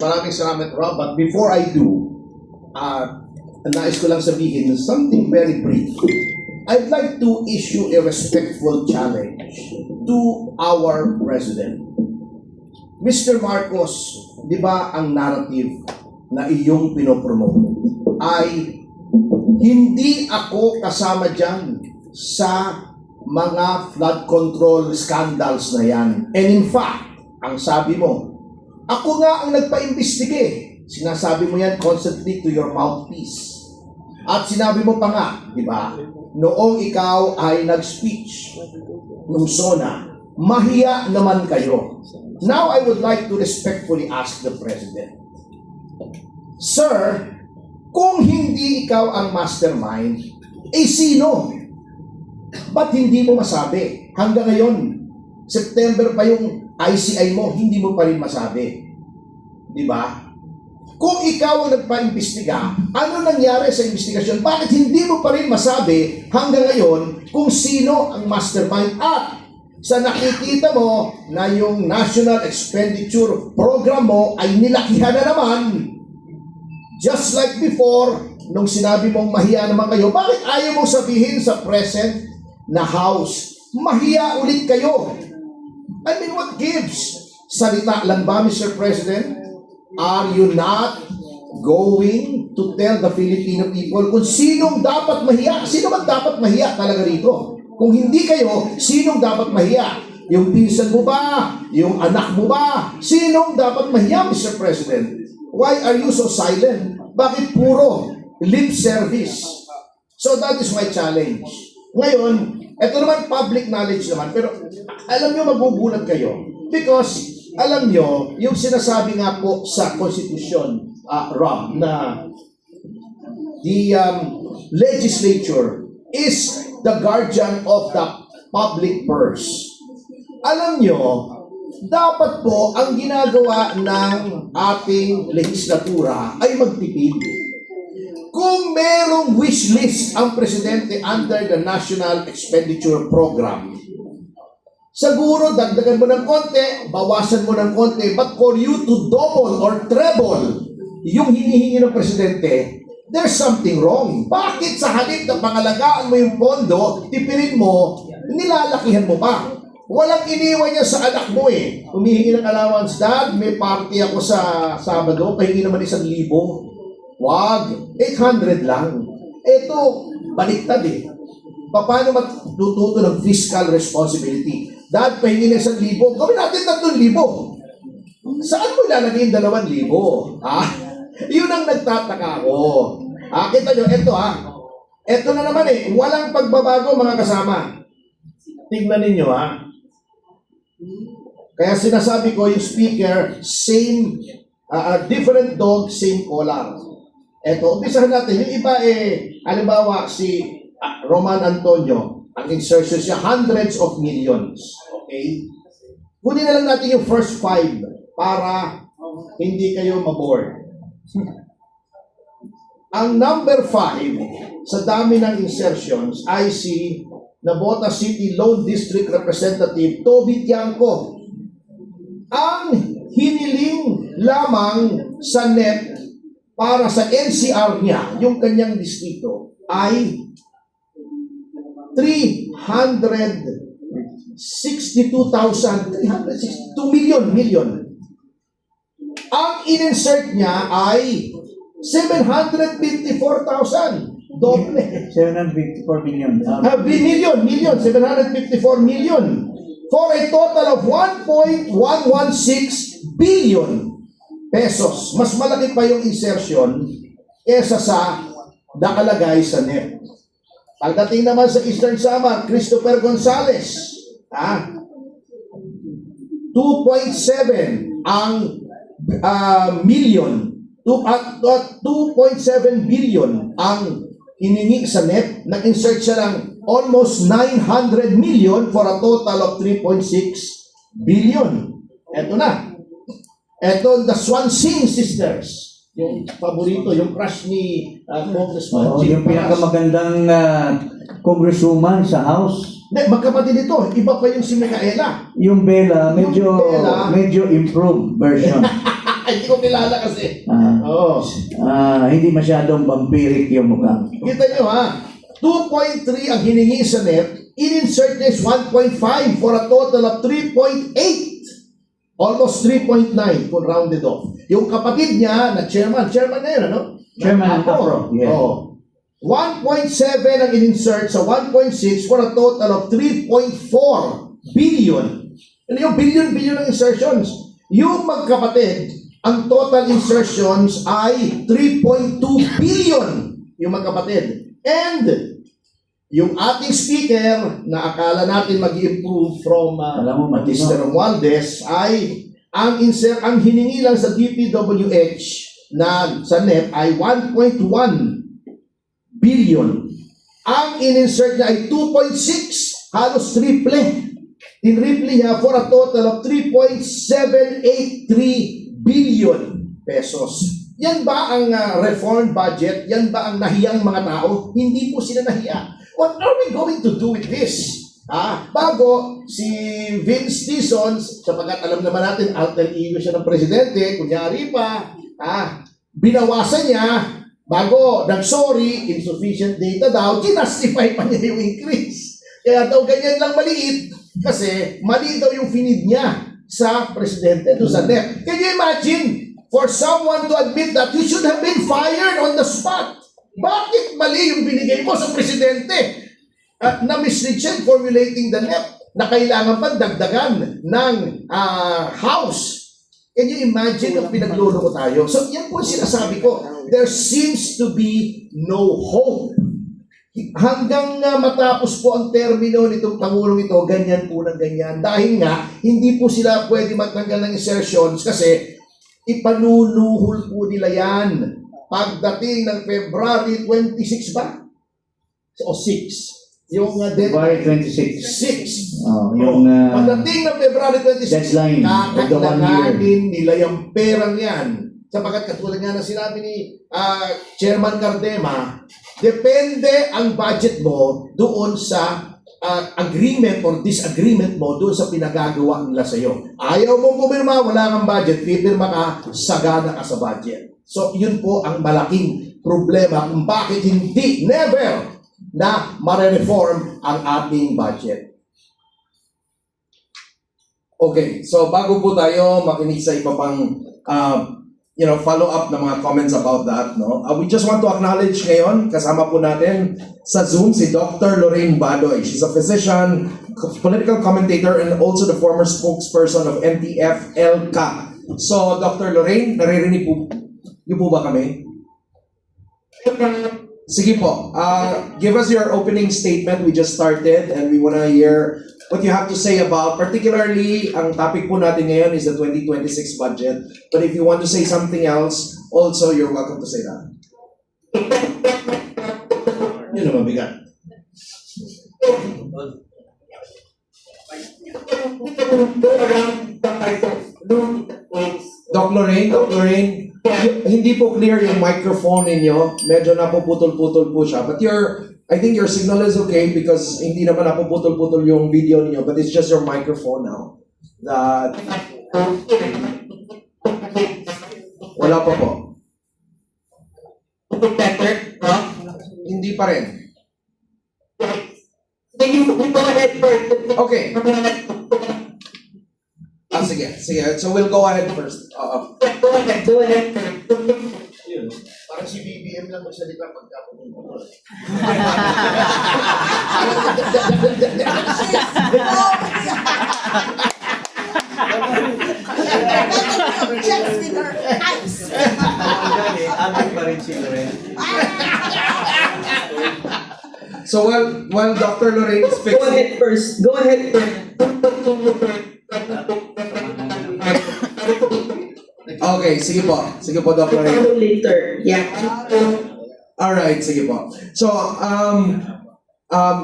Maraming salamat, Rob. But before I do, nais ko lang sabihin something very brief. I'd like to issue a respectful challenge to our president. Mr. Marcos, di ba ang narrative na iyong pinopromote ay hindi ako kasama dyan sa mga flood control scandals na yan. And in fact, ang sabi mo, ako nga ang nagpa-imbestige. Sinasabi mo yan constantly to your mouthpiece. At sinabi mo pa nga, di ba, noong ikaw ay nag-speech nung SONA, mahiya naman kayo. Now I would like to respectfully ask the President, Sir, kung hindi ikaw ang mastermind, sino? Ba't hindi mo masabi? Hanggang ngayon, September pa yung ICI mo, hindi mo pa rin masabi. Di ba? Kung ikaw ang nagpa-imbestiga, ano nangyari sa investigasyon? Bakit hindi mo pa rin masabi hanggang ngayon kung sino ang mastermind? At sa nakikita mo na yung National Expenditure Program mo ay nilakihan na naman. Just like before, nung sinabi mong mahiya naman kayo, bakit ayaw mong sabihin sa present na House, mahiya ulit kayo? I mean, what gives? Salita lang ba, Mr. President? Are you not going to tell the Filipino people kung sinong dapat mahiya? Sino man dapat mahiya talaga rito? Kung hindi kayo, sinong dapat mahiya? Yung pinsan mo ba? Yung anak mo ba? Sinong dapat mahiya, Mr. President? Why are you so silent? Bakit puro lip service? So that is my challenge. Ngayon, ito naman public knowledge naman, pero alam nyo, magugulat kayo. Because, alam nyo, yung sinasabi nga po sa Constitution, Rob, na the legislature is the guardian of the public purse. Alam nyo, dapat po ang ginagawa ng ating legislatura ay magtipid. Kung merong wish list ang presidente under the National Expenditure Program, siguro dagdagan mo ng konti, bawasan mo ng konti, but for you to double or treble yung hinihingi ng presidente, there's something wrong. Bakit sa halip na pangalagaan mo yung pondo, tipirin mo, nilalakihan mo pa? Walang iniwan niya sa anak mo eh. Humihingi ng allowance, Dad, may party ako sa Sabado, pahingi naman 1,000. Wag, 800 lang. Ito, baliktad eh. Paano matututo ng fiscal responsibility? Dad, pahingi ng 1,000, gawin natin 3,000. Saan mo ilalagay yung 2,000? Yun ang nagtataka ko. Kita nyo, ito na naman eh, walang pagbabago mga kasama. Tingnan ninyo Kaya sinasabi ko yung speaker, same, different dog, same collar. Ito, umpisahan natin. Yung iba halimbawa si Roman Antonio, ang insertion siya, hundreds of millions. Okay? Kunin na lang natin yung first 5 para hindi kayo maboard. Ang number 5 sa dami ng insertions ay si Nabota City Lone District Representative Toby Tiangco. Ang hiniling lamang sa NEP para sa NCR niya, yung kanyang distrito, ay 2 million. Ang in-insert niya ay 754,000. Doble. 754 million. 754 million. For a total of 1.116 billion pesos. Mas malaki pa yung insertion kesa sa nakalagay sa NEP. Pagdating naman sa Eastern Samar, Christopher Gonzales, 2.7 ang million. 2.7 billion ang hiningi sa NEP. Nag-insert siya ng almost 900 million for a total of 3.6 billion. Ito na. Ito, the Swansea Sisters. Yung paborito, yung crush ni Congressman Jim yung pinakamagandang congresswoman sa House. Hindi, magkapatid ito. Iba pa yung si Micaela. Yung Bella, medyo improved version. Hindi ko kilala kasi. Ah, Oo. hindi masyadong vampiric yung mukha. Kita nyo ha, 2.3 ang hiningi sa NEP, in-insert niya is 1.5 for a total of 3.8. Almost 3.9 kung rounded off. Yung kapatid niya na chairman na yun, ano? Chairman ng Tapro, yeah. Oo. 1.7 ang in-insert sa 1.6 for a total of 3.4 billion. Ano yung billion ng insertions? Yung magkapatid, ang total insertions ay 3.2 billion yung magkapatid. And yung ating speaker na akala natin mag-improve from Alam mo, matino. Mr. Romualdez ay ang hiningi lang sa DPWH na sa NEP ay 1.1 billion. Ang in-insert niya ay 2.6, halos triple. In-triple niya for a total of 3.783 billion pesos. Yan ba ang reform budget? Yan ba ang nahiyang mga tao? Hindi po sila nahiya. What are we going to do with this? Bago si Vince Dizon, sapagkat alam naman natin alter ego siya ng presidente, kunyari pa, binawasan niya, bago nag-sorry, insufficient data daw, kinastify pa niya yung increase. Kaya daw ganyan lang maliit kasi mali daw yung finid niya sa presidente, doon sa NEP. Can you imagine for someone to admit that you should have been fired on the spot? Bakit mali yung binigay mo sa presidente? Na mislead siya in formulating the NEP na kailangan pa dagdagan ng House. Can you imagine ang pinaglolo ko tayo? So yan po sinasabi ko. There seems to be no hope. Hanggang matapos po ang termino nitong Pangulong ito, ganyan po ng ganyan. Dahil nga, hindi po sila pwede magtanggal ng insertions kasi ipanunuhol po nila yan. Pagdating ng February 26 ba? O 6? Yung February 26. 6. Yung Pagdating ng February 26, deadline of the 1 year. kakailanganin nila yung perang yan. Sapagkat katulad nga na sinabi ni Chairman Cardema, depende ang budget mo doon sa agreement or disagreement mo doon sa pinagagawa nila sa iyo. Ayaw mong pumirma, wala kang budget, pipirma ka, sagana ka sa budget. So, yun po ang malaking problema kung bakit hindi, never, na mare-reform ang ating budget. Okay, so bago po tayo makinig sa iba pang follow up na mga comments about that, no? We just want to acknowledge ngayon, kasama po natin sa Zoom si Dr. Lorraine Badoy. She's a physician, political commentator, and also the former spokesperson of NTF-ELCA. So, Dr. Lorraine, naririnig po niyo po ba kami? Sige po. Give us your opening statement. We just started and we want to hear what you have to say about, particularly, ang topic po natin ngayon is the 2026 budget. But if you want to say something else, also, you're welcome to say that. Yun naman bigat. Doc Lorraine, hindi po clear yung microphone ninyo. Medyo napuputol-putol po siya. But I think your signal is okay because hindi naman napuputol-putol yung video ninyo, but it's just your microphone now. Wala pa po. Hindi pa rin. Okay. Sige. So we'll go ahead first. Yun. Parang si BBM lang magsalita pagka pumunta. Checks with her eyes. So while Dr. Lorraine is Go fixing, ahead first. Go ahead first. okay, sige po, Dr. Lorraine. Follow later. Yeah. Alright, sige po. So,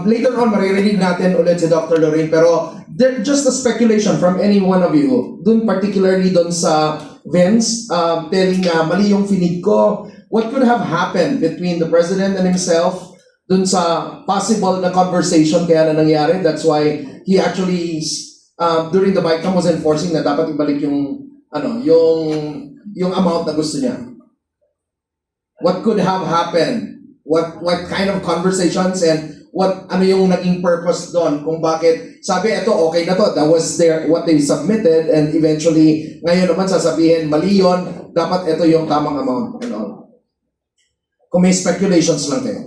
later on, maririnig natin ulit si Dr. Lorraine, pero just a speculation from any one of you, particularly dun sa Vince, telling mali yung finig ko, what could have happened between the President and himself dun sa possible na conversation kaya na nangyari? That's why he actually, during the BICAM was enforcing na dapat ibalik yung yung amount na gusto niya? What could have happened? What kind of conversations and ano yung naging purpose doon kung bakit sabi ito okay na to, that was what they submitted, and eventually ngayon naman sasabihin mali yun, dapat ito yung tamang amount and all. Kung may speculations lang kayo.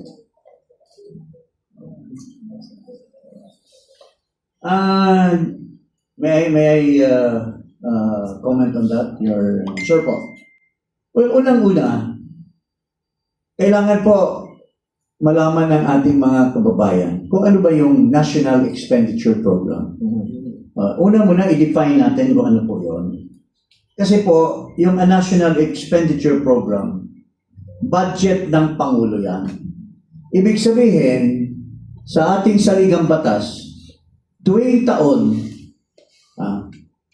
May I comment on that? Sure po. Well, unang-una, kailangan po malaman ng ating mga kababayan kung ano ba yung National Expenditure Program. Una muna, i-define natin kung ano po yun. Kasi po, yung National Expenditure Program, budget ng Pangulo yan. Ibig sabihin, sa ating saligang batas, tuwing taon,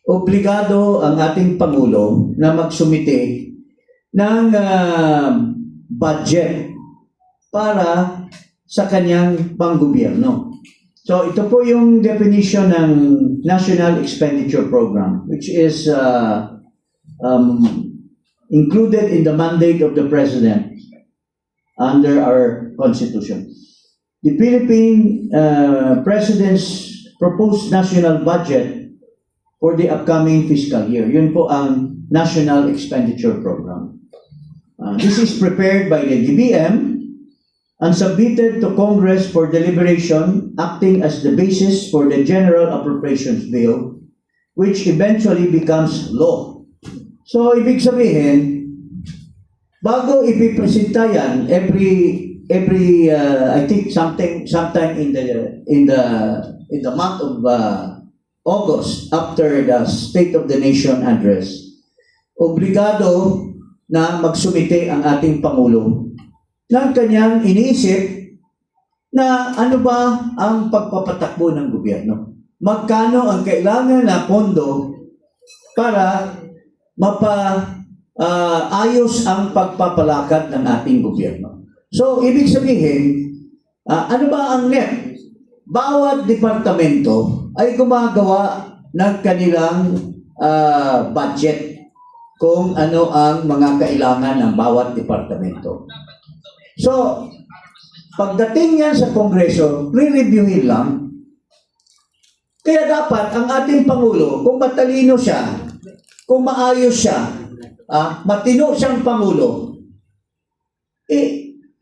obligado ang ating Pangulo na magsumite ng budget para sa kanyang panggobyerno. So ito po yung definition ng National Expenditure Program, which is included in the mandate of the President under our Constitution. The Philippine President's proposed national budget for the upcoming fiscal year. Yun po ang National Expenditure Program. This is prepared by the DBM and submitted to Congress for deliberation, acting as the basis for the General Appropriations Bill, which eventually becomes law. So, ibig sabihin, bago ipipresenta yan, every I think sometime in the month of August, after the State of the Nation address, obligado na magsumite ang ating Pangulo ng kanyang iniisip na ano ba ang pagpapatakbo ng gobyerno. Magkano ang kailangan na pondo para ayos ang pagpapalakad ng ating gobyerno. So, ibig sabihin, ano ba ang net? Bawat departamento ay gumagawa ng kanilang budget kung ano ang mga kailangan ng bawat departamento. So, pagdating yan sa Kongreso, re-reviewin lang. Kaya dapat ang ating Pangulo, kung matalino siya, kung maayos siya, matino siyang Pangulo,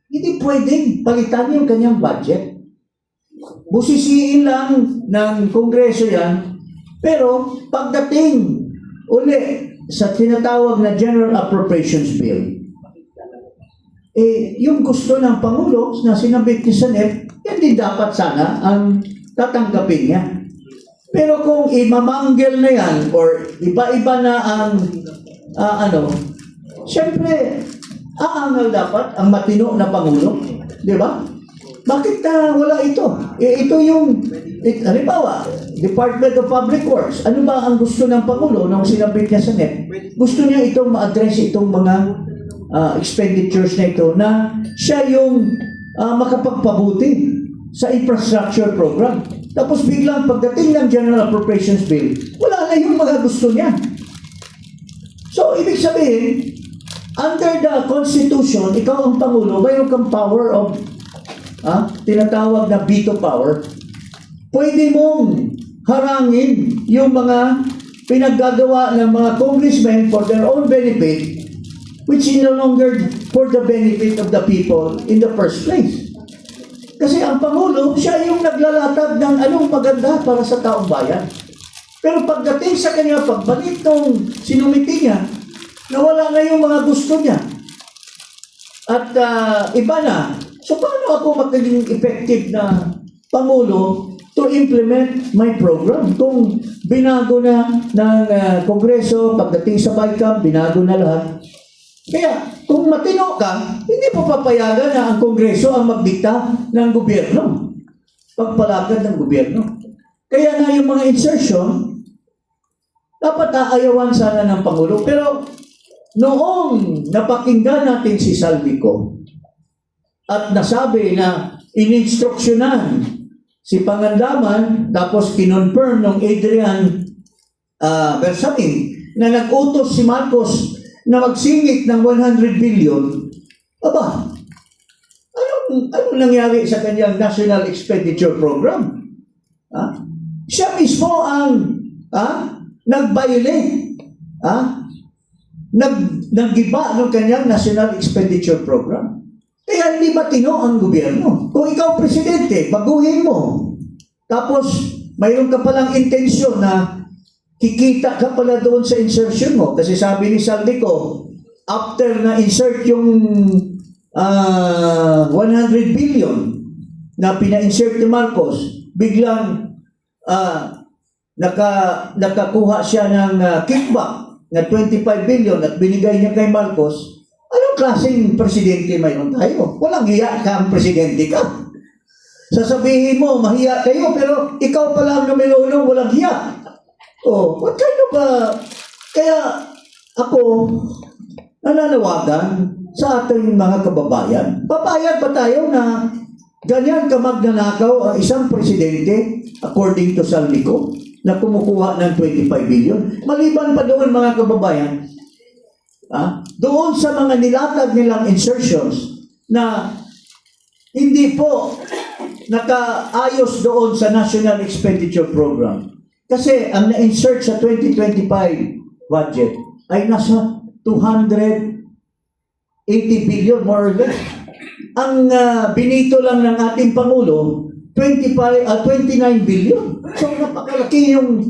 hindi pwedeng palitan yung kanyang budget. Busisiin lang ng Kongreso yan, pero pagdating uli sa tinatawag na General Appropriations Bill, yung gusto ng Pangulo na sinabit ni Senate, yan din dapat sana ang tatanggapin niya. Pero kung imamanggel na yan or iba-iba na ang siyempre, aangal dapat ang matino na Pangulo. Di ba? Bakit wala ito? Ito yung, halimbawa, Department of Public Works. Ano ba ang gusto ng Pangulo nung sinabit niya sa Senate? Gusto niya itong ma-address itong mga expenditures na ito na siya yung makapagpabuti sa infrastructure program. Tapos biglang pagdating ng General Appropriations Bill, wala na yung mga gusto niya. So, ibig sabihin, under the Constitution, ikaw ang Pangulo, mayroon kang power of tinatawag na veto power. Pwede mong harangin yung mga pinaggagawa ng mga congressmen for their own benefit, which is no longer for the benefit of the people in the first place. Kasi ang Pangulo, siya yung naglalatag ng anong maganda para sa taong bayan. Pero pagdating sa kanya, pagbalik nung sinumiti niya, nawala na yung mga gusto niya. At iba na. So paano ako magiging effective na Pangulo to implement my program? Kung binago na ng Kongreso, pagdating sa BICAM, binago na lahat. Kaya, kung matino ka, hindi mo papayagan na ang Kongreso ang magdikta ng gobyerno. Pagpalakad ng gobyerno. Kaya na yung mga insertion, dapat aayawan sana ng Pangulo. Pero, noong napakinggan natin si Saldico at nasabi na ininstruksyonan si Pangandaman, tapos kinonfirm ng Adrian Bersamin na nag-utos si Marcos na magsingit ng 100 billion, aba, anong nangyari sa kanyang National Expenditure Program? Ha? Siya mismo ang nag-violate, nag-giba ng kanyang National Expenditure Program. Kaya hindi matino ang gobyerno. Kung ikaw presidente, baguhin mo. Tapos, mayroon ka palang intensyon na kikita ka pala doon sa insertion mo. Kasi sabi ni Saldico, after na insert yung 100 billion na pina-insert ni Marcos, biglang nakakuha siya ng kickback na 25 billion at binigay niya kay Marcos. Anong klaseng presidente mayroon tayo? Walang hiya ka ang presidente ka. Sasabihin mo, mahiya kayo, pero ikaw pala ang numero 1, walang hiya. Oh, what kind of kaya ako nananawagan sa ating mga kababayan. Papayag ba tayo na ganyan ka magnanakaw ang isang presidente according to Saldico na kumukuha ng 25 billion? Maliban pa doon mga kababayan, doon sa mga nilatag nilang insertions na hindi po nakaayos doon sa National Expenditure Program. Kasi ang na-insert sa 2025 budget ay nasa 280 billion more or less. Ang binito lang ng ating Pangulo, 29 billion. So napakalaki yung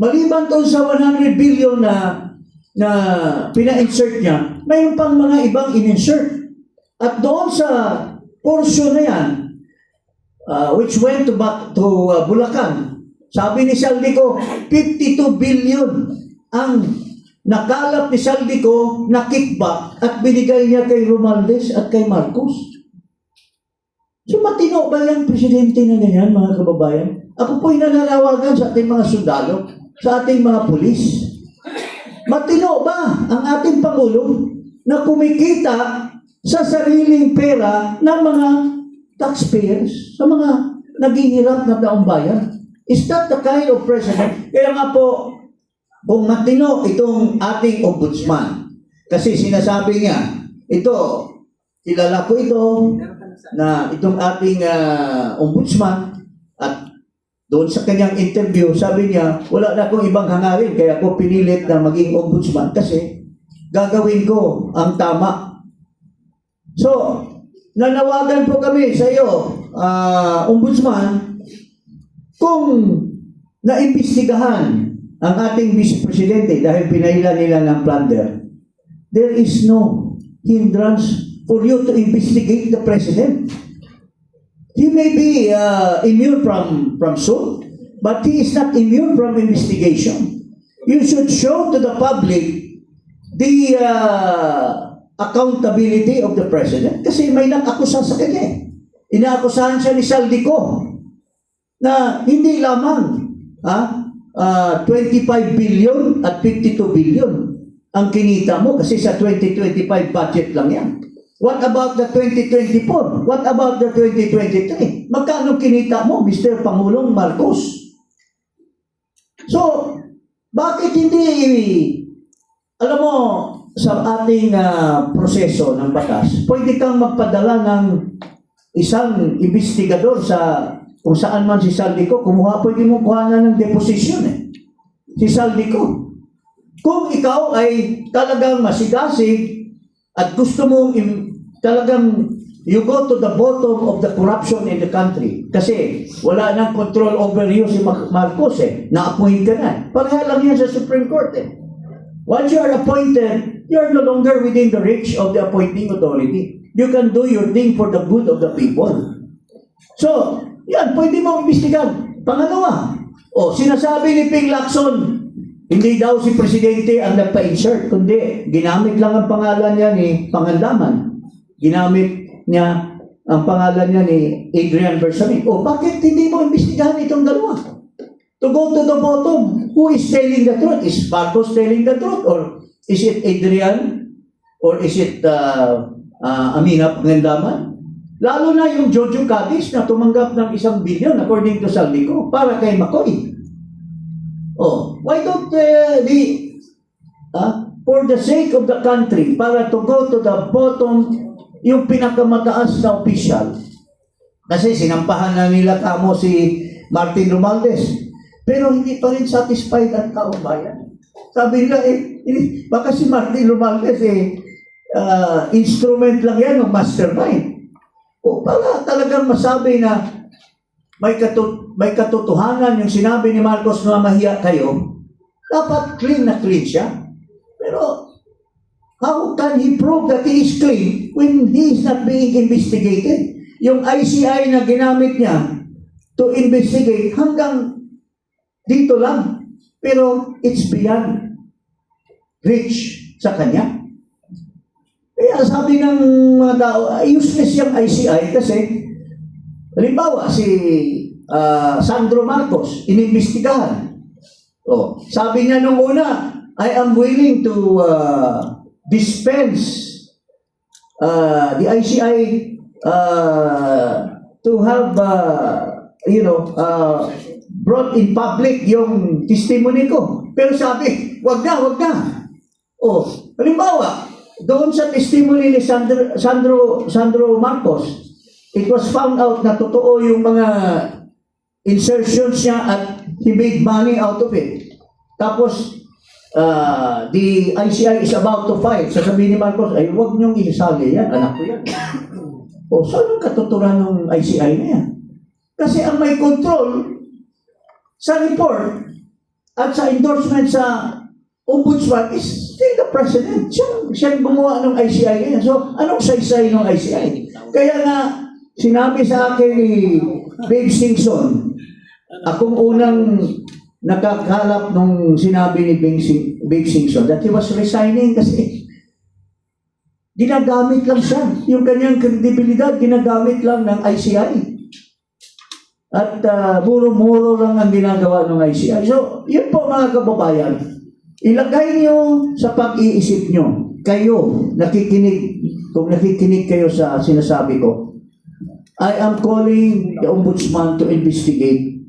maliban doon sa 100 billion na pina-insert niya, mayroon pang mga ibang in-insert. At doon sa portion na yan, which went back to Bulacan, sabi ni Saldico, 52 billion ang nakalap ni Saldico na kickback at binigay niya kay Romualdez at kay Marcos. So matino ba yung presidente na ganyan, mga kababayan? Ako po'y nananawagan sa ating mga sundalo, sa ating mga pulis. Matino ba ang ating Pangulo na kumikita sa sariling pera ng mga taxpayers, sa mga naghihirap na taong bayan? Is that the kind of president? Kaya nga po, kung matino itong ating ombudsman, kasi sinasabi niya, ito, kilala ko ito, na itong ating ombudsman, at doon sa kanyang interview, sabi niya, wala na akong ibang hangarin, kaya ako pinilit na maging ombudsman kasi gagawin ko ang tama. So, nanawagan po kami sa iyo, ombudsman, kung naimbestigahan ang ating Vice Presidente dahil pinahila nila ng plunder, there is no hindrance for you to investigate the President. He may be immune from suit, but he is not immune from investigation. You should show to the public the accountability of the President kasi may nag-akusa sa kanya. Inaakusahan siya ni Saldico na hindi lamang 25 billion at 52 billion ang kinita mo kasi sa 2025 budget lang yan. What about the 2024? What about the 2023? Magkano kinita mo, Mr. Pangulong Marcos? So, bakit hindi, alam mo, sa ating proseso ng batas, pwede kang magpadala ng isang investigador sa kung saan man si Saldico, pwede mo kuhanan ng deposition si Saldico. Kung ikaw ay talagang masigasig at gusto mong talagang you go to the bottom of the corruption in the country kasi wala nang control over you si Marcos na-appoint ka na. Pareha lang yan sa Supreme Court Once you are appointed, you are no longer within the reach of the appointing authority. You can do your thing for the good of the people. So, yan, pwede mo imbestigan. Pangalawa, sinasabi ni Ping Lacson, hindi daw si Presidente ang nagpa-insert, kundi ginamit lang ang pangalan niya ni Pangandaman. Ginamit niya ang pangalan niya ni Adrian Bersamin. Bakit hindi mo imbestigahan itong dalawa? To go to the bottom, who is telling the truth? Is Marcos telling the truth? Or is it Adrian? Or is it Amina Pangandaman? Lalo na yung Jojo Cadiz na tumanggap ng 1 billion according to Saldico para kay McCoy. Why don't for the sake of the country, para to go to the bottom, yung pinakamataas na official. Kasi sinampahan na nila kamo si Martin Romualdez. Pero hindi pa rin satisfied ang taong bayan. Sabi nila, baka si Martin Romualdez, instrument lang yan ng mastermind. O para talagang masabi na may katotohanan yung sinabi ni Marcos na mahiya kayo, dapat clean na clean siya. Pero how can he prove that he is clean when he is not being investigated? Yung ICI na ginamit niya to investigate hanggang dito lang. Pero it's beyond reach sa kanya. Kaya sabi ng mga tao, useless yung ICI kasi halimbawa si Sandro Marcos, inimbestigahan. Sabi niya nung una, I am willing to dispense the ICI to have, brought in public yung testimony ko. Pero sabi, wag na. Halimbawa, doon sa testimony ni Sandro Marcos, it was found out na totoo yung mga insertions niya at he made money out of it. Tapos, the ICI is about to file. Sasabihin ni Marcos, ay huwag niyong isali yan, anak ko yan. Saan ang katuturan ng ICI na yan? Kasi ang may control sa report at sa endorsement sa ombudsman is still the president. Siya gumawa ng ICI na yan. So, anong saysay ng ICI? Kaya nga, sinabi sa akin ni Babe Singson, akong unang nakakalap nung sinabi ni Babe Singson that he was resigning kasi ginagamit lang siya. Yung kanyang kredibilidad, ginagamit lang ng ICI. At muro-muro lang ang ginagawa ng ICI. So, yun po mga kababayan. Ilagay niyo sa pag-iisip niyo. Kayo, kung nakikinig kayo sa sinasabi ko, I am calling the Ombudsman to investigate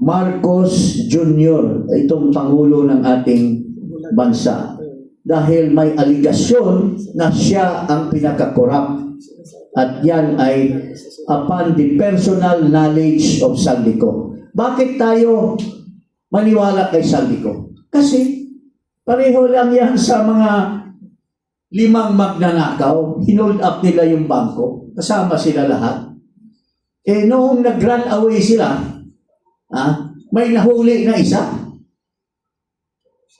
Marcos Jr., itong Pangulo ng ating bansa. Dahil may aligasyon na siya ang pinaka-corrupt. At yan ay upon the personal knowledge of Saldico. Bakit tayo maniwala kay Saldico? Kasi pareho lang yan sa mga 5 magnanakaw. Hinold up nila yung bangko. Kasama sila lahat. Noong nag-run away sila, may nahuli na isa.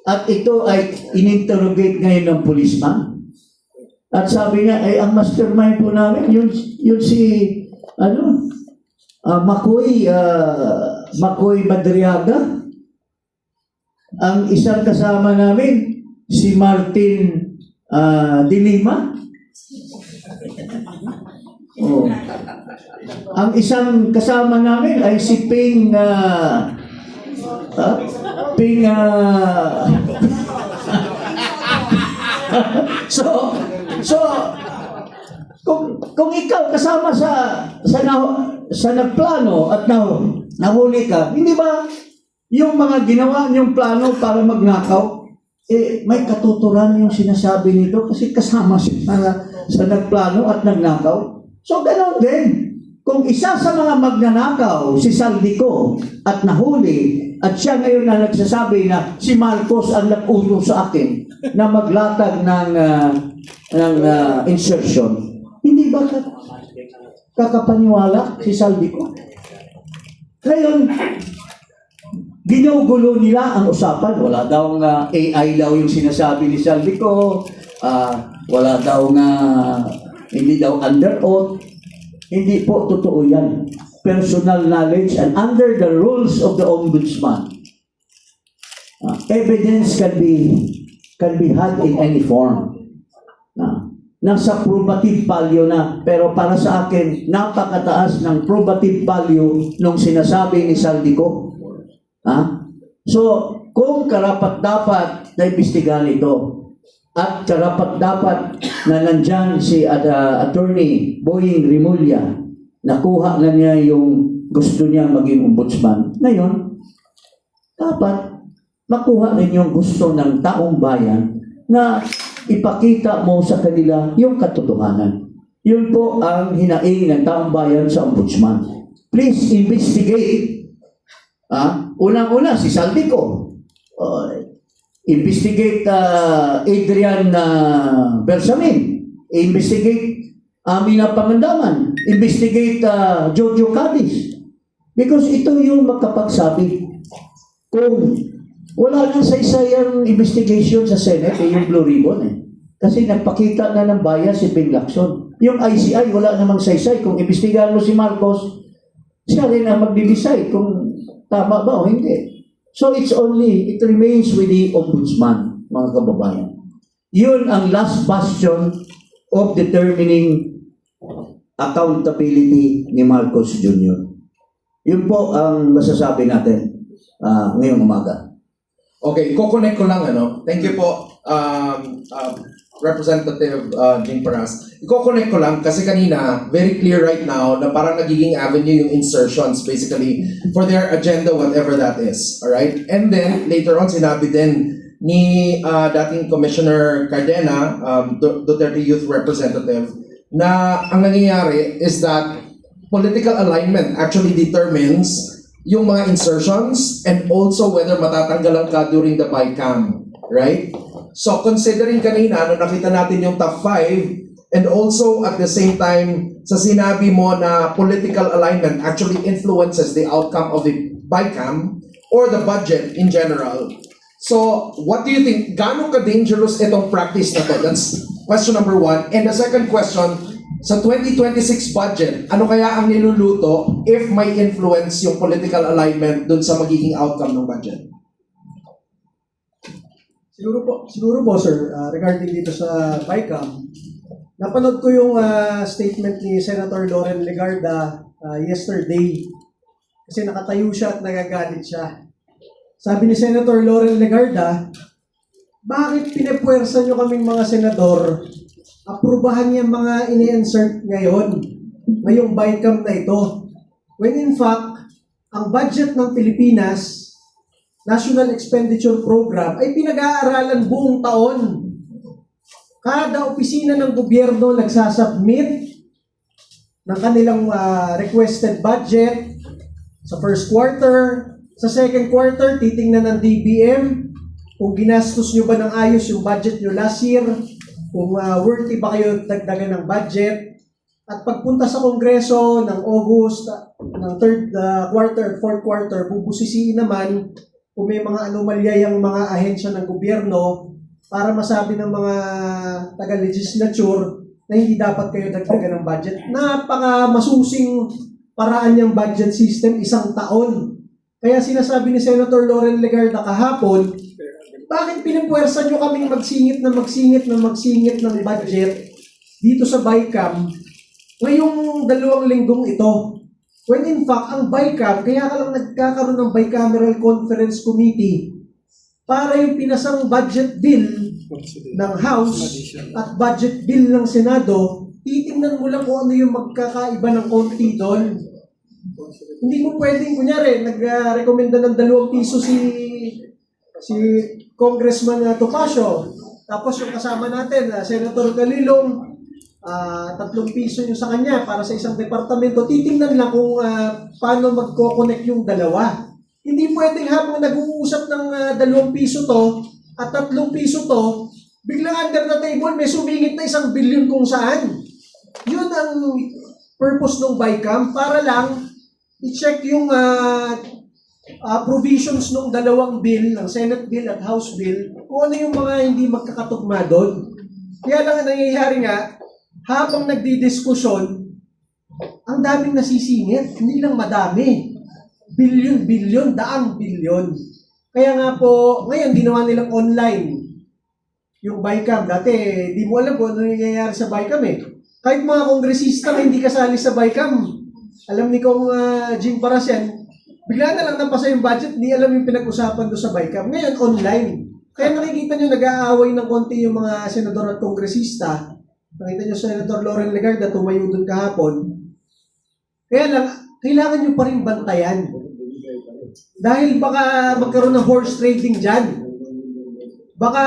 At ito ay ininterrogate ngayon ng policeman. At sabi niya, ang mastermind po namin, yun si, Makoy Madriaga. Ang isang kasama namin, si Martin de Lima. Ang isang kasama namin ay si Ping So kung ikaw kasama sa nagplano at nahuli ka, hindi ba yung mga ginawa niyong plano para magnakaw, may katuturan yung sinasabi nito kasi kasama siya sa nagplano at nagnakaw. So ganoon din, kung isa sa mga magnanakaw si Saldico at nahuli at siya ngayon na nagsasabi na si Marcos ang nag-utos sa akin na maglatag ng insertion, hindi ba kakapaniwala si Saldico? Ngayon, ginugulo nila ang usapan. Wala daw nga AI daw yung sinasabi ni Saldico. Wala daw nga, hindi daw under oath. Hindi po totoo yan. Personal knowledge and under the rules of the Ombudsman, evidence can be had in any form. Nasa probative value na, pero para sa akin, napakataas ng probative value nung sinasabi ni Saldico. So, kung karapat-dapat na imbestigahan ito, at karapat-dapat na nandyan si Attorney Boying Rimulya, nakuha na niya yung gusto niya maging ombudsman. Ngayon, dapat makuha rin yung gusto ng taong bayan na ipakita mo sa kanila yung katotohanan. Yun po ang hinaing ng taong bayan sa ombudsman. Please investigate. Unang-una, si Saldico. Investigate Adrian Bersamin. Investigate Amina Pangandaman. Investigate Jojo Cadiz. Because ito yung makapagsabi. Kung wala nang saysayang investigation sa Senate, yung Blue Ribbon Kasi nagpakita na ng bias si Ping Lacson. Yung ICI, wala namang saysay. Kung imbestigahan mo si Marcos, siya rin ang magde-decide kung tama ba o hindi. So it remains with the ombudsman, mga kababayan. Yun ang last bastion of determining accountability ni Marcos Jr. Yun po ang masasabi natin ngayong umaga. Okay, kukonek ko lang Thank you po, Representative Jing Paras. Iko-connect ko lang kasi kanina, very clear right now na parang nagiging avenue yung insertions basically for their agenda, whatever that is. Alright? And then, later on, sinabi din ni dating Commissioner Cardena, Duterte Youth Representative, na ang nangyayari is that political alignment actually determines yung mga insertions and also whether matatanggalan ka during the BICAM. Right? So, considering kanina, nung nakita natin yung top 5, and also at the same time, sa sinabi mo na political alignment actually influences the outcome of the BICAM or the budget in general. So, what do you think? Gaano ka-dangerous itong practice na to? That's question number 1. And the second question, sa 2026 budget, ano kaya ang niluluto if may influence yung political alignment dun sa magiging outcome ng budget? Siguro po sir, regarding dito sa BICAM, napanood ko yung statement ni Senator Loren Legarda yesterday kasi nakatayo siya at nagagalit siya. Sabi ni Senator Loren Legarda, bakit pinepuwersa nyo kaming mga senador aprubahan yung mga ini-insert ngayong BICAM na ito? When in fact, ang budget ng Pilipinas, National Expenditure Program, ay pinag-aaralan buong taon. Kada opisina ng gobyerno nagsasubmit ng kanilang requested budget sa first quarter. Sa second quarter, titingnan ng DBM kung ginastos nyo ba ng ayos yung budget nyo last year, kung worthy ba kayo dagdagan ng budget. At pagpunta sa Kongreso ng August, ng third quarter, fourth quarter, bubusisiin naman kung may mga anomalya yung mga ahensya ng gobyerno para masabi ng mga taga-legislature na hindi dapat kayo dagdagan ng budget. Napaka-masusing paraan yung budget system, isang taon. Kaya sinasabi ni Senator Loren Legarda kahapon, bakit pinipuwersa nyo kaming magsingit ng budget dito sa BICAM ngayong 2 linggong ito? When in fact, ang BICAM, kaya ka lang nagkakaroon ng Bicameral Conference Committee para yung pinasang budget bill ng House at budget bill ng Senado, titingnan mo lang kung ano yung magkakaiba ng konti doon. Hindi mo pwedeng, kunyari, nag-rekomenda ng 2 piso si Congressman Topacio, tapos yung kasama natin, Senator Galilong, 3 piso yung sa kanya para sa isang departamento, titingnan lang kung paano magko-connect yung dalawa. Hindi pwedeng habang nag-uusap ng 2 piso to at 3 piso to, biglang under the table may sumingit na 1 billion kung saan. Yun ang purpose ng BICAM para lang i-check yung provisions ng 2 bill, ng Senate bill at House bill, kung ano yung mga hindi magkakatugma doon. Kaya lang ang nangyayari nga, habang nagdidiskusyon, ang daming nasisingit. Hindi lang madami. Bilyon, daang bilyon. Kaya nga po, ngayon ginawa nilang online yung BICAM. Dati, di mo alam kung ano nangyayari sa BICAM Kahit mga kongresista na hindi kasali sa BICAM, alam ni Kong Jing Paras yan, bigla na lang napasa yung budget, di alam yung pinag-usapan doon sa BICAM. Ngayon, online. Kaya nakikita nyo, nag-aaway ng konti yung mga senador at kongresista. Nakita nyo Senator Loren Legarda, tumayo doon kahapon. Kaya lang, kailangan nyo pa rin bantayan Dahil baka magkaroon ng horse trading dyan. Baka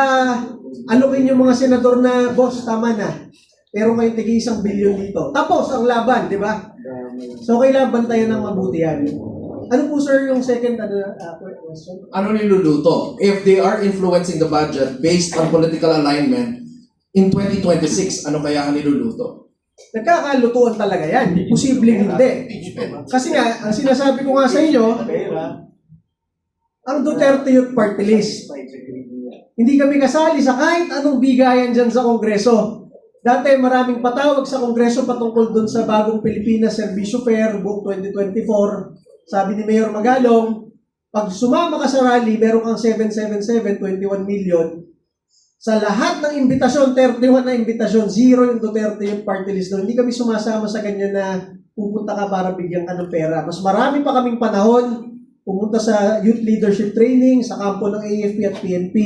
alokin yung mga senador na, boss, tama na. Pero ngayon tig 1 bilyon dito. Tapos ang laban, di ba? So kailangan bantayan ng mabuti yan. Ano po sir yung second question? Ano niluluto? If they are influencing the budget based on political alignment, in 2026, ano kaya ang niluluto? Nagkakalutuan talaga yan. Posibleng hindi. Kasi nga, ang sinasabi ko nga sa inyo, ang Duterte Youth Party List. Hindi kami kasali sa kahit anong bigayan dyan sa Kongreso. Dati maraming patawag sa Kongreso patungkol dun sa bagong Pilipinas Servisyo Fair buong 2024. Sabi ni Mayor Magalong, pag sumama ka sa rally, meron kang 777, 21 million. Sa lahat ng imbitasyon, 31 na imbitasyon, 0 yung Duterte yung party list doon. Hindi kami sumasama sa ganyan na pupunta ka para bigyan ka ng pera. Mas marami pa kaming panahon pumunta sa youth leadership training, sa kampo ng AFP at PNP,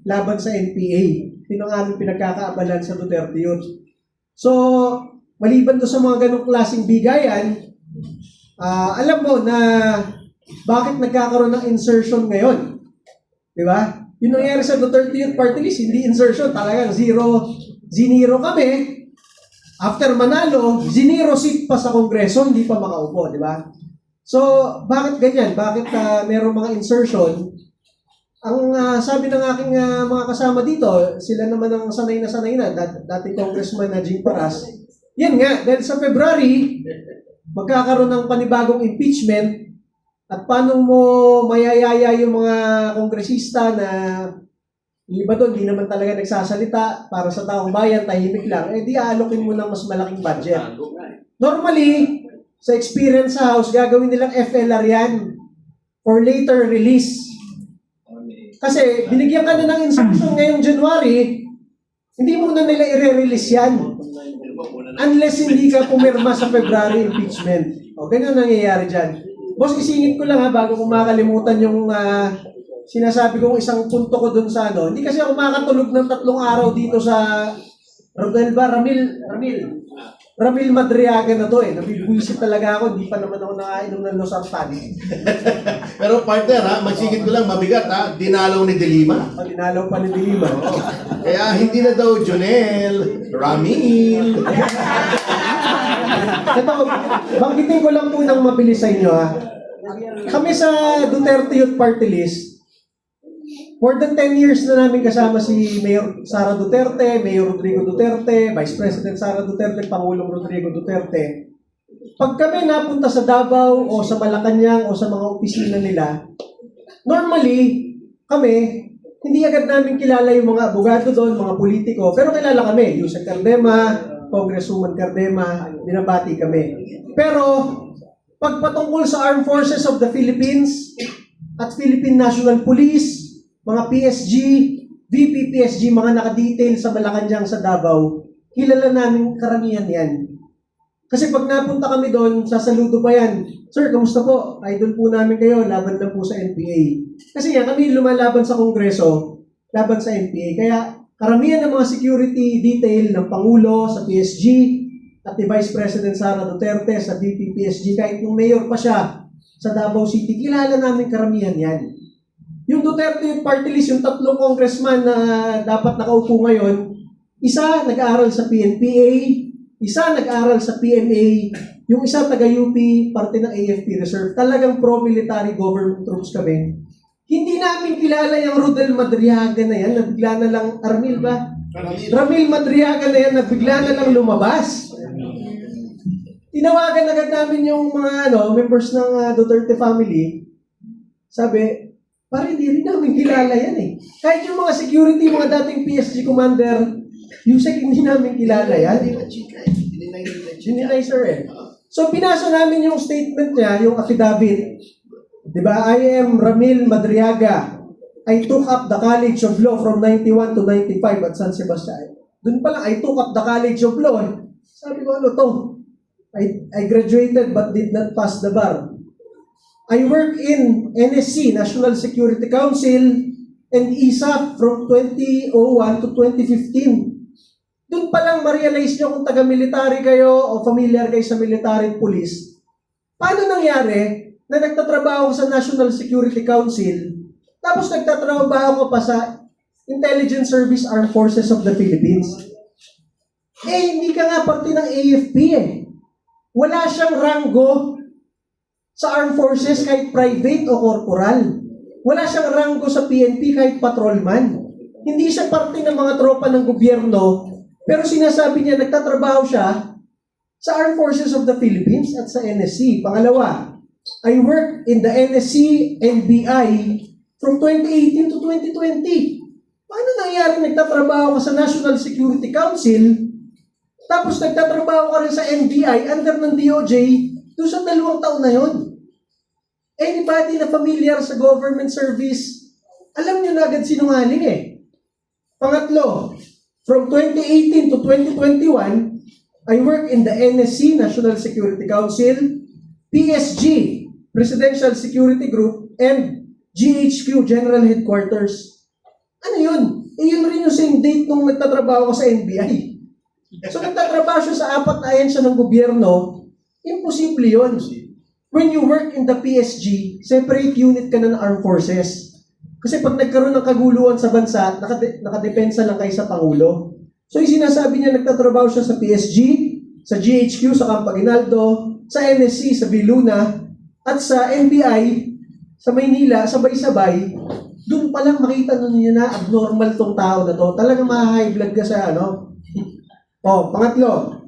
laban sa NPA. Yun ang aming pinagkakaabalan sa Duterte Youth. So, maliban doon sa mga ganong klaseng bigayan, alam mo na bakit nagkakaroon ng insertion ngayon. Di ba? Yung nangyari sa Duterte Youth Party List, hindi insertion, talagang ziniro kami. After manalo, ziniro seat pa sa Kongreso, hindi pa makaupo, di ba? So, bakit ganyan? Bakit merong mga insertion? Ang sabi ng aking mga kasama dito, sila naman ang sanay na, dating Congressman na Jing Paras. Yan nga, dahil sa February, magkakaroon ng panibagong impeachment at paano mo mayayaya yung mga kongresista na yung iba doon, di naman talaga nagsasalita para sa taong bayan, tahimik lang, di aalokin mo ng mas malaking budget. Normally, sa experience sa House, gagawin nilang FLR yan for later release. Kasi binigyan ka na ng instruction ngayong January, hindi mo na nila i-release yan. Unless hindi ka pumirma sa February impeachment. O, ganyan nangyayari dyan. Boss, isingit ko lang bago ko makalimutan yung sinasabi kong isang punto ko dun sa ano. Hindi kasi ako makatulog ng 3 araw dito sa Ramil Madriaga na to Nabibuisit talaga ako. Hindi pa naman ako nakainom ng losartan. Pero partner magsingit ko lang, mabigat dinalaw ni Delima. Dinalaw pa ni Dilima. Kaya hindi na daw Jonel, Ramil. Ito, banggitin ko lang po ng mabilis sa inyo Kami sa Duterte Youth Party List, more than 10 years na namin kasama si Mayor Sara Duterte, Mayor Rodrigo Duterte, Vice President Sara Duterte, Pangulong Rodrigo Duterte. Pag kami napunta sa Davao o sa Malacanang o sa mga opisina nila, normally, kami, hindi agad namin kilala yung mga abogado doon, mga politiko, pero kilala kami, Yusek Cardema, Congresswoman Cardema, binabati kami. Pero, pag patungkol sa Armed Forces of the Philippines at Philippine National Police, mga PSG, VP PSG, mga nakadetail sa Malacanang sa Davao, kilala namin karamihan yan. Kasi pag napunta kami doon, sasaludo pa yan. Sir, kamusta po? Idol po namin kayo, laban lang po sa NPA. Kasi nga, kami lumalaban sa Kongreso, laban sa NPA. Kaya karamihan ng mga security detail ng Pangulo sa PSG at ni Vice President Sara Duterte sa VP PSG, kahit yung mayor pa siya sa Davao City, kilala namin karamihan yan. Yung Duterte Youth Party List, yung 3 congressman na dapat nakaupo ngayon, isa nag-aaral sa PNPA, isa nag-aaral sa PMA, yung isa taga-UP, parte ng AFP Reserve. Talagang pro-military government troops kami. Hindi namin kilala yung Rodel Madriaga na yan, nabigla na lang, Ramil Madriaga na yan, nabigla na lang lumabas. Tinawagan agad namin yung mga members ng Duterte family. Sabi, parang hindi rin namin kilala yan Kahit yung mga security, mga dating PSG commander, Yusek, hindi namin kilala yan. Dininay sir So, pinasa namin yung statement niya, yung affidavit. Diba? I am Ramil Madriaga. I took up the College of Law from 91 to 95 at San Sebastian. Doon pa lang, I took up the College of Law. Sabi ko, ano to? I graduated but did not pass the bar. I work in NSC, National Security Council, and ISAF from 2001 to 2015. Doon pa lang ma-realize nyo kung taga-military kayo o familiar kayo sa military police. Paano nangyari na nagtatrabaho ka sa National Security Council, tapos nagtatrabaho ka pa sa Intelligence Service Armed Forces of the Philippines. Eh, hindi ka nga parte ng AFP eh. Wala siyang ranggo sa Armed Forces kahit private o corporal. Wala siyang ranggo sa PNP kahit patrolman. Hindi siya parte ng mga tropa ng gobyerno, pero sinasabi niya nagtatrabaho siya sa Armed Forces of the Philippines at sa NSC. Pangalawa, I worked in the NSC NBI from 2018 to 2020. Paano nangyari nagtatrabaho ka sa National Security Council, tapos nagtatrabaho ka rin sa NBI under ng DOJ doon sa 2 taon na yon? Anybody na familiar sa government service, alam nyo na agad sinungaling eh. Pangatlo, from 2018 to 2021, I work in the NSC, National Security Council, PSG, Presidential Security Group, and GHQ, General Headquarters. Ano yun? Eh yun rin yung same date nung nagtatrabaho ko sa NBI. So nagtatrabaho siya sa 4 na ahensya ng gobyerno, imposible yun. When you work in the PSG, separate unit ka na ng armed forces. Kasi pag nagkaroon ng kaguluhan sa bansa, nakadepensa lang kayo sa Pangulo. So yung sinasabi niya, nagtatrabaho siya sa PSG, sa GHQ, sa Camp Aguinaldo, sa NSC, sa Biluna, at sa NBI, sa Maynila, sabay-sabay. Doon pa lang makita niyo na abnormal tong tao na to. Talagang ma-high blood ka sa ano. Pangatlo.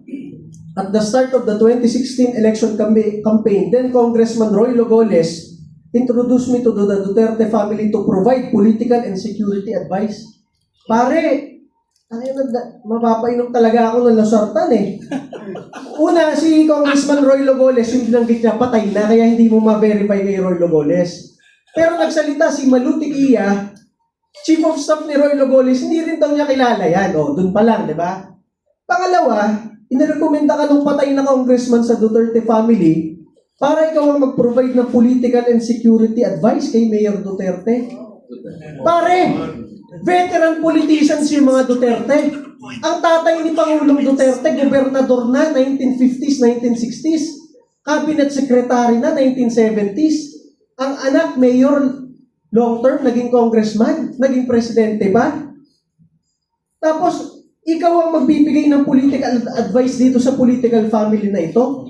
At the start of the 2016 election campaign, then Congressman Roy Logoles introduced me to the Duterte family to provide political and security advice. Pare, mapapainom talaga ako ng lasartan eh. Una, si Congressman Roy Logoles, yung binanggit niya, patay na, kaya hindi mo ma-verify kay Roy Logoles. Pero nagsalita si Malu Tiquia, Chief of Staff ni Roy Logoles, hindi rin daw niya kilala yan. Dun pa lang, di ba? Pangalawa, inirekomenda ka ng patay na congressman sa Duterte family para ikaw ang mag-provide ng political and security advice kay Mayor Duterte. Pare, veteran politicians yung mga Duterte. Ang tatay ni Pangulong Duterte, gobernador na, 1950s, 1960s. Cabinet secretary na, 1970s. Ang anak, mayor, long-term, naging congressman, naging presidente ba? Tapos, ikaw ang magbibigay ng political advice dito sa political family na ito.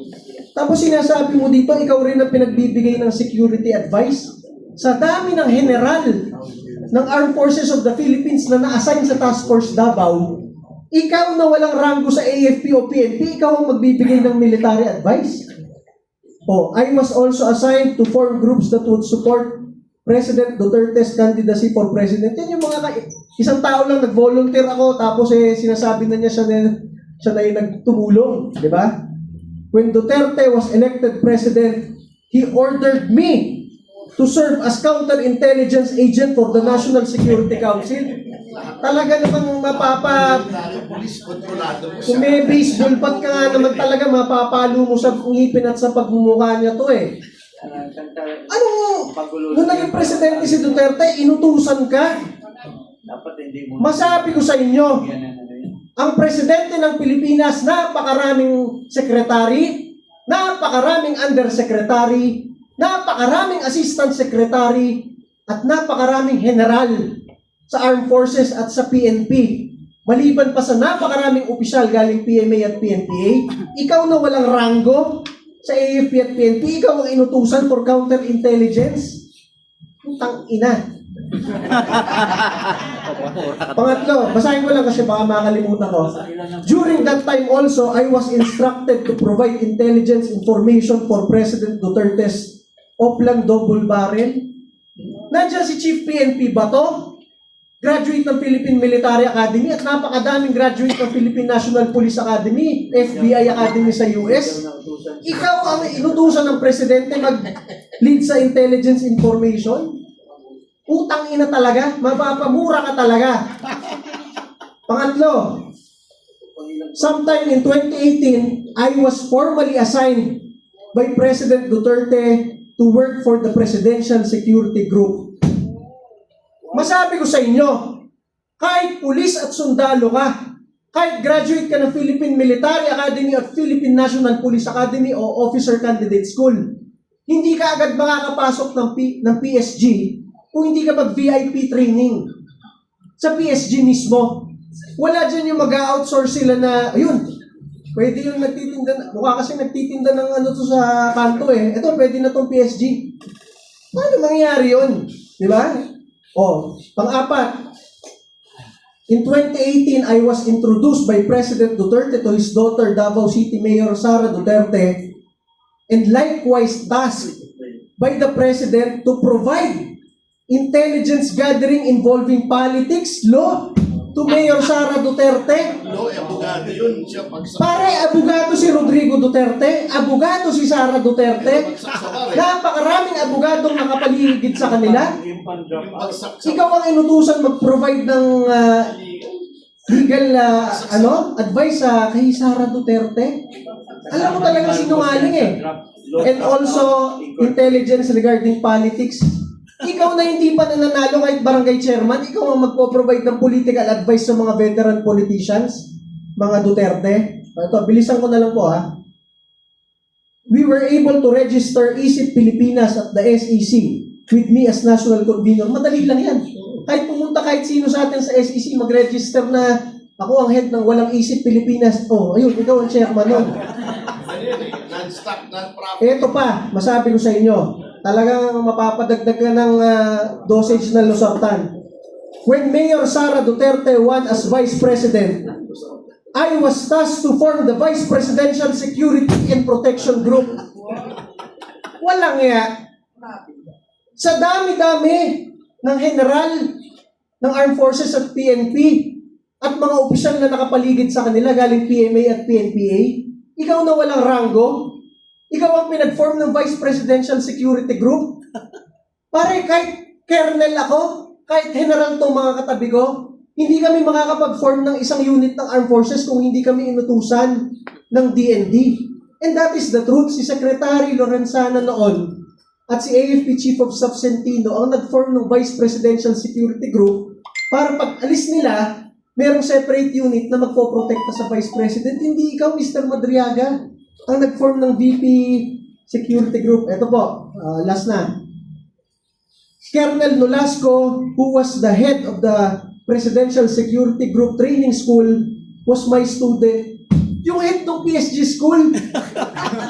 Tapos sinasabi mo dito, ikaw rin ang pinagbibigay ng security advice. Sa dami ng general ng Armed Forces of the Philippines na na-assign sa Task Force Davao, ikaw na walang ranggo sa AFP o PNP, ikaw ang magbibigay ng military advice. I was also assigned to form groups that would support President Duterte's candidacy for president. Yan yung mga isang tao lang nag-volunteer ako, tapos sinasabi na niya siya na yung nagtumulong, di ba? When Duterte was elected president, he ordered me to serve as counterintelligence agent for the National Security Council. Talaga namang kung may baseball bat ka nga naman talaga, mapapalo mo sa ngipin at sa pagmumukha niya to eh. Nung naging presidente si Duterte, inutusan ka. Masabi ko sa inyo, ang presidente ng Pilipinas, napakaraming sekretary, napakaraming undersecretary, napakaraming assistant secretary, at napakaraming general sa Armed Forces at sa PNP. Maliban pa sa napakaraming opisyal galing PMA at PNPA, ikaw na walang ranggo sa AFP at PNP, ikaw ang inutusan for counterintelligence. Putang ina. Pangatlo, basahin ko lang kasi baka makalimutan ko. During that time also, I was instructed to provide intelligence information for President Duterte's Oplang Double Barrel. Nandiyan si Chief PNP ba to? Graduate ng Philippine Military Academy at napakadaming graduate ng Philippine National Police Academy, FBI Academy sa US. Ikaw ang inutusan ng presidente mag-lead sa intelligence information? Utang ina talaga, mapapamura ka talaga. Pangatlo, sometime in 2018, I was formally assigned by President Duterte to work for the Presidential Security Group. Masabi ko sa inyo, kahit pulis at sundalo ka, kahit graduate ka ng Philippine Military Academy at Philippine National Police Academy o Officer Candidate School, Hindi ka agad makakapasok ng PSG kung hindi ka mag-VIP training sa PSG mismo. Wala dyan yung mag-outsource sila na, ayun, pwede yung nagtitinda, mukha kasi nagtitinda ng ano to sa kanto eh. Ito, pwede na tong PSG. Paano mangyayari yun? Di ba? O, pang-apat, in 2018, I was introduced by President Duterte to his daughter, Davao City Mayor Sara Duterte, and likewise tasked by the President to provide intelligence gathering involving politics, law, to Mayor Sara Duterte. abogado yun siya Pare, abogado si Rodrigo Duterte, abogado si Sara Duterte, napakaraming abogadong nakapaligid sa kanila. Ikaw ang inutusan mag-provide ng legal advice kay Sara Duterte. Alam mo talaga sinungaling eh. And also, intelligence regarding politics. Ikaw na hindi pa nananalo kahit barangay chairman, ikaw ang magpo-provide ng political advice sa mga veteran politicians, mga Duterte. Ito, bilisan ko na lang po ha. We were able to register ISIP Pilipinas at the SEC with me as national convener. Madali lang yan. Kahit pumunta kahit sino sa atin sa SEC, mag-register na ako ang head ng walang ISIP Pilipinas. Oh, ayun, ikaw ang chairman nun. non-stop, non-profit. Ito pa, masabi ko sa inyo, talagang mapapadagdag ka ng dosage ng losartan. When Mayor Sara Duterte won as Vice President, I was tasked to form the Vice Presidential Security and Protection Group. Walang nga. Sa dami-dami ng general ng Armed Forces at PNP at mga opisyal na nakapaligid sa kanila galing PMA at PNPA, ikaw na walang ranggo, ikaw ang pinag-form ng Vice Presidential Security Group. Pare, kahit colonel ako, kahit general tong mga katabi ko, hindi kami makakapag-form ng isang unit ng Armed Forces kung hindi kami inutusan ng DND. And that is the truth. Si Secretary Lorenzana noon at si AFP Chief of Staff Centino ang nag-form ng Vice Presidential Security Group para pag alis nila, merong separate unit na magpoprotekta sa Vice President. Hindi ikaw, Mr. Madriaga, ang nag-form ng VP Security Group. Ito po, last na. Colonel Nolasco, who was the head of the Presidential Security Group Training School, was my student. Yung head ng PSG school.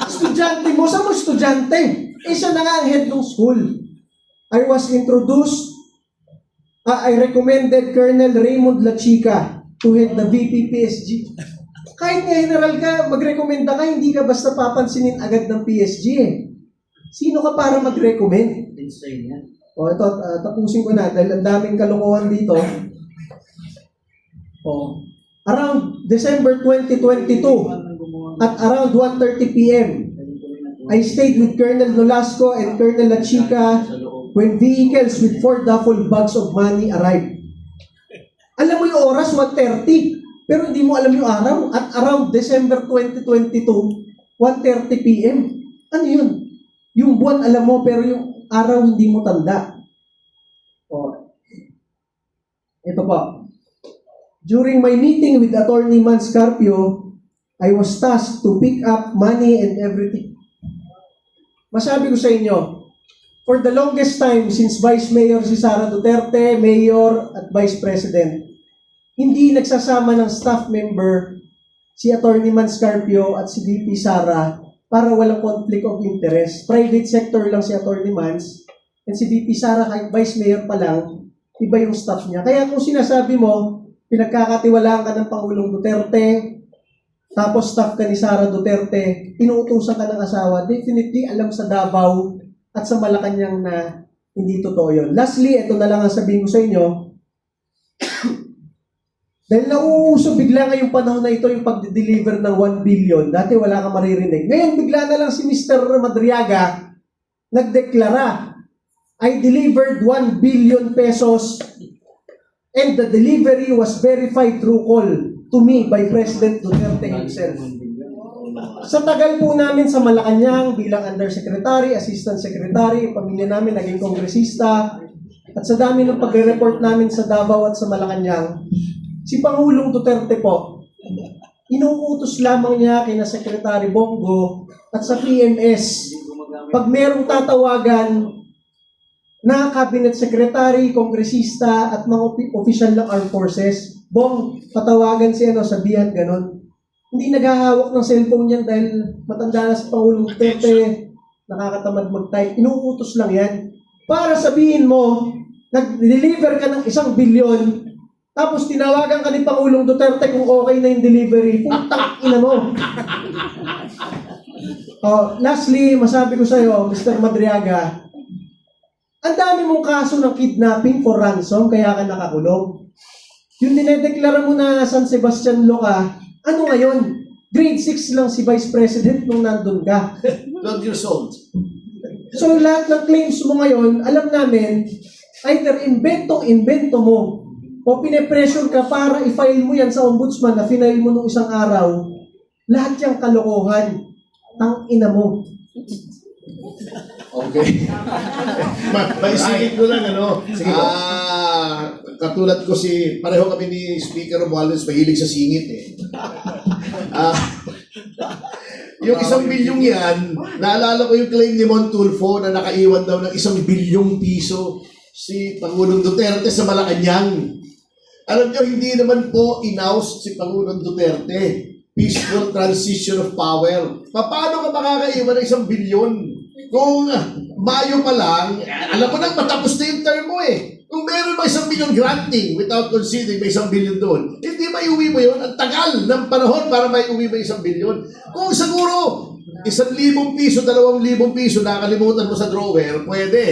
Estudyante mo, saan mo estudyante? Siya na nga ang head ng school. I was introduced, I recommended Colonel Raymond Lachica to head the VP PSG. Kahit nga general ka, magrekomenda ka, hindi ka basta papansinin agad ng PSG eh. Sino ka para mag-recommend? O ito, tapusin ko na dahil ang daming kalokohan dito. O, around December 2022 at around 1:30 p.m. I stayed with Colonel Nolasco and Colonel Lachica when vehicles with 4 duffel bags of money arrived. Alam mo yung oras, 1:30, pero hindi mo alam yung araw. At around December 2022, 1:30 p.m. Ano yun? Yung buwan alam mo, pero yung araw hindi mo tanda. O, ito po. During my meeting with Attorney Man Scarpio, I was tasked to pick up money and everything. Masabi ko sa inyo, for the longest time since Vice Mayor si Sara Duterte, Mayor at Vice President, hindi nagsasama ng staff member si Attorney Man Scarpio at si VP Sara para walang conflict of interest. Private sector lang si Attorney Mans and si VP Sara kahit Vice Mayor pa lang, iba yung staff niya. Kaya kung sinasabi mo, pinagkakatiwalaan ka ng Pangulong Duterte, tapos staff ka ni Sara Duterte, inuutusan ka ng asawa, definitely alam sa Davao at sa Malacanang na hindi totoo yun. Lastly, ito na lang ang sabihin ko sa inyo. Dahil nauuso bigla ngayong panahon na ito yung pag-deliver ng 1 billion. Dati wala kang maririnig. Ngayon bigla na lang si Mr. Madriaga nagdeklara, I delivered 1 billion pesos and the delivery was verified through call to me by President Duterte himself. Sa tagal po namin sa Malacanang bilang Undersecretary, Assistant Secretary, pamilya namin naging kongresista, at sa dami ng pagre-report namin sa Davao at sa Malacanang, si Pangulong Duterte po, inuutos lamang niya kina Secretary Bongo at sa PMS pag merong tatawagan na cabinet secretary, kongresista, at mga opisyal ng armed forces, Bong, patawagan si sabihan ganon. Hindi naghahawak ng cellphone yan dahil matanda na si Pangulong Duterte, nakakatamad mag-type. Inuutos lang yan. Para sabihin mo, nag-deliver ka ng 1 bilyon, tapos tinawagan ka ni Pangulong Duterte kung okay na yung delivery, putang ina mo. Lastly, masabi ko sa'yo, Mr. Madriaga, ang dami mong kaso ng kidnapping for ransom, kaya ka nakakulong. Yung dinedeklara mo na San Sebastian Law ka, ano ngayon? Grade 6 lang si Vice President nung nandun ka. 12 years old. So lahat ng claims mo ngayon, alam namin, either invento mo, o pine-pressure ka para i-file mo yan sa ombudsman na final mo nung isang araw, lahat yung kalokohan. Ang ina mo. Okay. Maisingit ko lang, Sige po. katulad ko pareho kami ni Speaker Romualdez, mahilig sa singit eh. Yung 1 bilyong yan, naalala ko yung claim ni Montulfo na nakaiwan daw ng 1 bilyong piso si Pangulong Duterte sa Malacanang. Alam nyo, hindi naman po in-oust si Pangulong Duterte. Peaceful transition of power. Paano ka makakaiwan ng 1 bilyon? Kung Mayo pa lang, alam mo nang matapos na yung term mo eh. Kung meron ba 1 billion granting without considering may 1 billion doon, hindi maiuwi mo yun. Ang tagal ng panahon para maiuwi mo 1 billion. Kung siguro, 1,000 piso, 2,000 piso, nakalimutan mo sa drawer, pwede.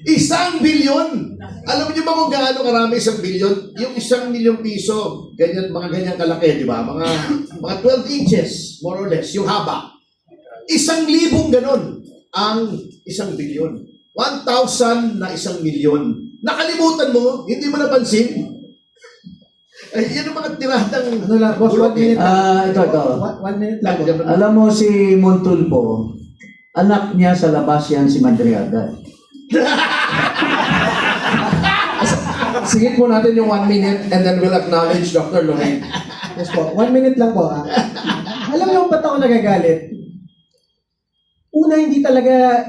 1 billion! Alam niyo ba kung gaano karami 1 billion? Yung 1 milyong piso, mga ganyan kalaki, di ba? Mga 12 inches, more or less, yung haba. 1,000 ganon ang 1 billion. 1,000 na 1 milyon. Nakalimutan mo, hindi mo napansin. Ay, yan ang mga tiradang... Ano lang, boss, 1 minute lang. Ito. 1 minute lang. Alam mo si Montulfo, anak niya sa labas yan si Madriaga. Sige po natin yung 1 minute and then we'll acknowledge Dr. Lorraine. Yes po, 1 minute lang po. Alam niyo ba't ako nagagalit? Una, hindi talaga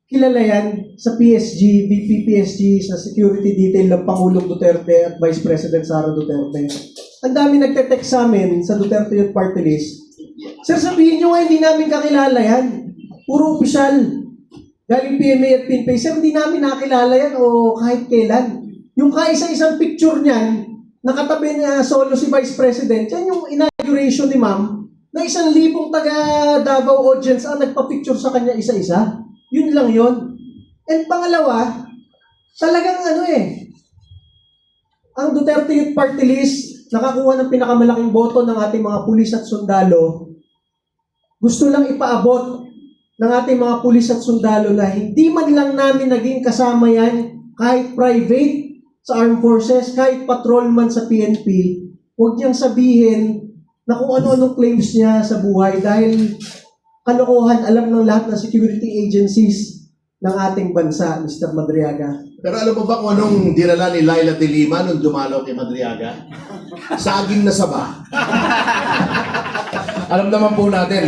kilala yan sa PSG, VP PSG, sa security detail ng Pangulong Duterte at Vice President Sara Duterte. Ang dami nagte-text sa amin sa Duterte Youth Party List. Sir, sabihin nyo nga, hindi namin kakilala yan. Puro opisyal. Galing PMA at PNP. Sir, hindi namin nakilala yan o kahit kailan. Yung kaisa-isang picture niyan, nakatabi na solo si Vice President, yan yung inauguration ni Ma'am, na 1,000 taga Davao audience ang nagpa-picture sa kanya isa-isa. Yun lang yun. And pangalawa, talagang ang Duterte Youth Party List, nakakuha ng pinakamalaking boto ng ating mga pulis at sundalo, gusto lang ipaabot ng ating mga pulis at sundalo na hindi man lang namin naging kasama yan kahit private sa armed forces, kahit patrolman sa PNP, huwag niyang sabihin na kung ano-anong claims niya sa buhay dahil kalokohan, alam ng lahat ng security agencies ng ating bansa, Mr. Madriaga. Pero alam mo ba kung anong dinala ni Laila de Lima nung dumalaw kay Madriaga? Saging na saba. Alam naman po natin,